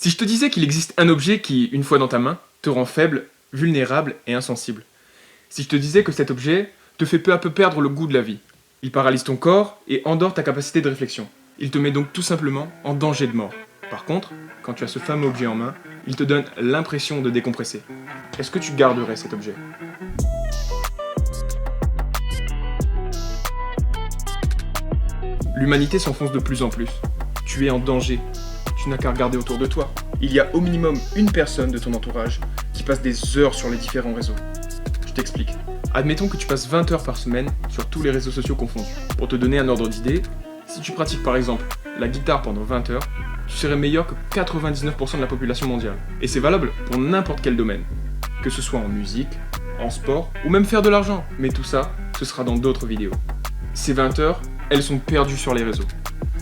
Si je te disais qu'il existe un objet qui, une fois dans ta main, te rend faible, vulnérable et insensible. Si je te disais que cet objet te fait peu à peu perdre le goût de la vie. Il paralyse ton corps et endort ta capacité de réflexion. Il te met donc tout simplement en danger de mort. Par contre, quand tu as ce fameux objet en main, il te donne l'impression de décompresser. Est-ce que tu garderais cet objet ? L'humanité s'enfonce de plus en plus. Tu es en danger. Tu n'as qu'à regarder autour de toi. Il y a au minimum une personne de ton entourage qui passe des heures sur les différents réseaux. Je t'explique. Admettons que tu passes 20 heures par semaine sur tous les réseaux sociaux confondus. Pour te donner un ordre d'idée, si tu pratiques par exemple la guitare pendant 20 heures, tu serais meilleur que 99% de la population mondiale. Et c'est valable pour n'importe quel domaine. Que ce soit en musique, en sport, ou même faire de l'argent. Mais tout ça, ce sera dans d'autres vidéos. Ces 20 heures, elles sont perdues sur les réseaux.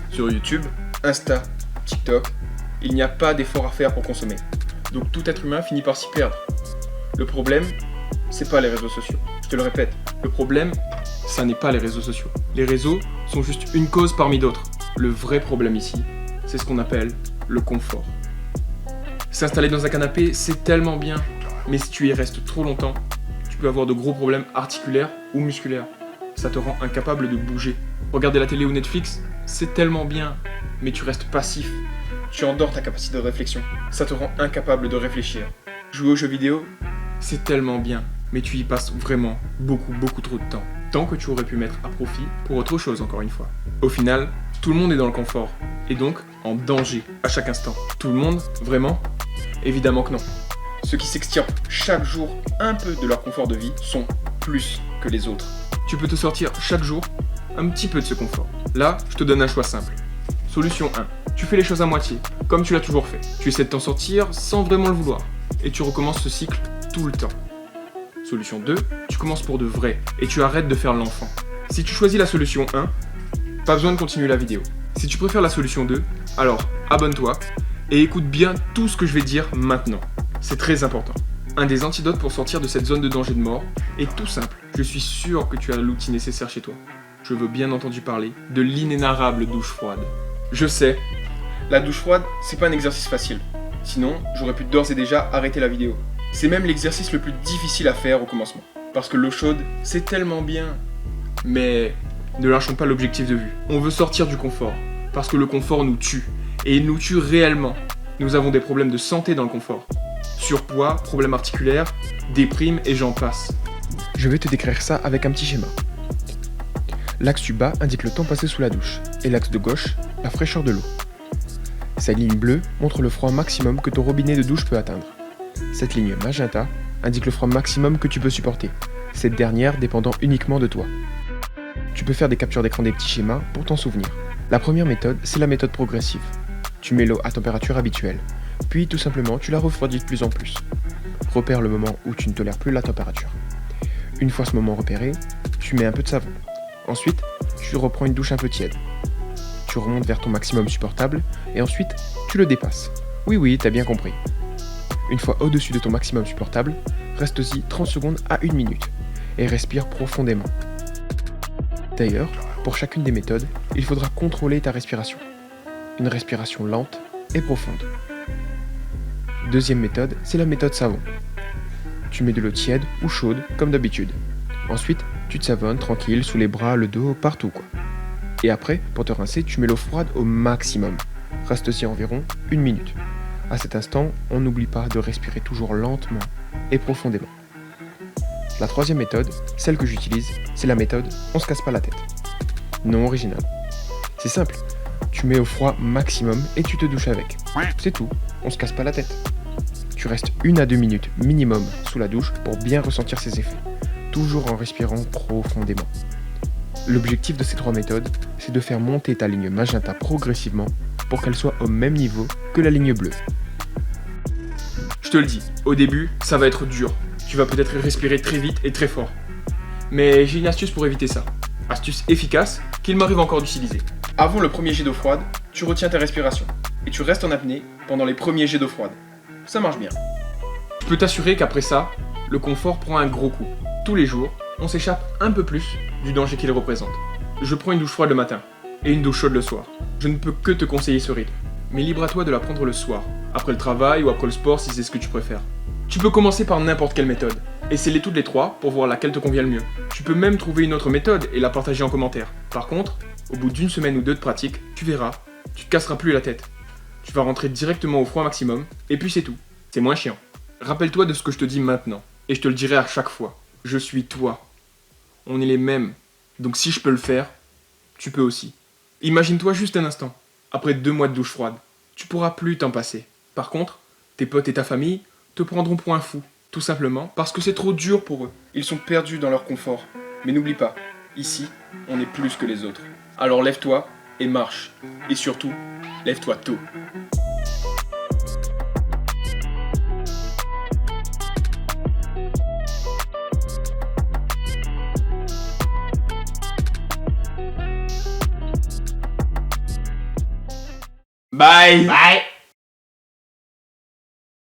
Sur YouTube, Insta, TikTok, il n'y a pas d'effort à faire pour consommer. Donc tout être humain finit par s'y perdre. Le problème, c'est pas les réseaux sociaux. Je te le répète, le problème, ça n'est pas les réseaux sociaux. Les réseaux sont juste une cause parmi d'autres. Le vrai problème ici, c'est ce qu'on appelle le confort. S'installer dans un canapé, c'est tellement bien. Mais si tu y restes trop longtemps, tu peux avoir de gros problèmes articulaires ou musculaires. Ça te rend incapable de bouger. Regarder la télé ou Netflix, c'est tellement bien. Mais tu restes passif. Tu endors ta capacité de réflexion. Ça te rend incapable de réfléchir. Jouer aux jeux vidéo, c'est tellement bien. Mais tu y passes vraiment beaucoup trop de temps. Temps que tu aurais pu mettre à profit pour autre chose encore une fois. Au final, tout le monde est dans le confort. Et donc en danger à chaque instant. Tout le monde, vraiment ? Évidemment que non. Ceux qui s'extirpent chaque jour un peu de leur confort de vie sont plus que les autres. Tu peux te sortir chaque jour un petit peu de ce confort. Là, je te donne un choix simple. Solution 1. Tu fais les choses à moitié, comme tu l'as toujours fait. Tu essaies de t'en sortir sans vraiment le vouloir. Et tu recommences ce cycle tout le temps. Solution 2. Tu commences pour de vrai et tu arrêtes de faire l'enfant. Si tu choisis la solution 1, pas besoin de continuer la vidéo. Si tu préfères la solution 2, alors abonne-toi et écoute bien tout ce que je vais dire maintenant. C'est très important. Un des antidotes pour sortir de cette zone de danger de mort est tout simple. Je suis sûr que tu as l'outil nécessaire chez toi. Je veux bien entendu parler de l'inénarrable douche froide. Je sais, la douche froide, c'est pas un exercice facile. Sinon, j'aurais pu d'ores et déjà arrêter la vidéo. C'est même l'exercice le plus difficile à faire au commencement. Parce que l'eau chaude, c'est tellement bien. Mais ne lâchons pas l'objectif de vue. On veut sortir du confort. Parce que le confort nous tue. Et il nous tue réellement. Nous avons des problèmes de santé dans le confort. Surpoids, problèmes articulaires, déprime et j'en passe. Je vais te décrire ça avec un petit schéma. L'axe du bas indique le temps passé sous la douche, et l'axe de gauche, la fraîcheur de l'eau. Cette ligne bleue montre le froid maximum que ton robinet de douche peut atteindre. Cette ligne magenta indique le froid maximum que tu peux supporter, cette dernière dépendant uniquement de toi. Tu peux faire des captures d'écran des petits schémas pour t'en souvenir. La première méthode, c'est la méthode progressive. Tu mets l'eau à température habituelle, puis tout simplement tu la refroidis de plus en plus. Repère le moment où tu ne tolères plus la température. Une fois ce moment repéré, tu mets un peu de savon. Ensuite, tu reprends une douche un peu tiède. Tu remontes vers ton maximum supportable et ensuite, tu le dépasses. Oui, t'as bien compris. Une fois au-dessus de ton maximum supportable, reste-y 30 secondes à 1 minute et respire profondément. D'ailleurs, pour chacune des méthodes, il faudra contrôler ta respiration. Une respiration lente et profonde. Deuxième méthode, c'est la méthode savon. Tu mets de l'eau tiède ou chaude comme d'habitude. Ensuite, tu te savonnes tranquille sous les bras, le dos, partout quoi. Et après, pour te rincer, tu mets l'eau froide au maximum. Reste-y environ 1 minute. À cet instant, on n'oublie pas de respirer toujours lentement et profondément. La troisième méthode, celle que j'utilise, c'est la méthode on se casse pas la tête. Non original. C'est simple, tu mets au froid maximum et tu te douches avec. C'est tout, on se casse pas la tête. Tu restes 1 à 2 minutes minimum sous la douche pour bien ressentir ses effets, toujours en respirant profondément. L'objectif de ces 3 méthodes, c'est de faire monter ta ligne magenta progressivement pour qu'elle soit au même niveau que la ligne bleue. Je te le dis, au début, ça va être dur. Tu vas peut-être respirer très vite et très fort. Mais j'ai une astuce pour éviter ça. Astuce efficace qu'il m'arrive encore d'utiliser. Avant le premier jet d'eau froide, tu retiens ta respiration et tu restes en apnée pendant les premiers jets d'eau froide. Ça marche bien. Je peux t'assurer qu'après ça, le confort prend un gros coup. Tous les jours, on s'échappe un peu plus du danger qu'il représente. Je prends une douche froide le matin et une douche chaude le soir. Je ne peux que te conseiller ce rythme, mais libre à toi de la prendre le soir après le travail ou après le sport si c'est ce que tu préfères. Tu peux commencer par n'importe quelle méthode. Essaie-les toutes les trois pour voir laquelle te convient le mieux. Tu peux même trouver une autre méthode et la partager en commentaire. Par contre, au bout d'une semaine ou deux de pratique, tu verras, tu te casseras plus la tête. Tu vas rentrer directement au froid maximum, et puis c'est tout. C'est moins chiant. Rappelle-toi de ce que je te dis maintenant, et je te le dirai à chaque fois. Je suis toi. On est les mêmes. Donc si je peux le faire, tu peux aussi. Imagine-toi juste un instant, après 2 mois de douche froide. Tu pourras plus t'en passer. Par contre, tes potes et ta famille te prendront pour un fou. Tout simplement parce que c'est trop dur pour eux. Ils sont perdus dans leur confort. Mais n'oublie pas, ici, on est plus que les autres. Alors lève-toi et marche. Et surtout, lève-toi tôt. Bye. Bye.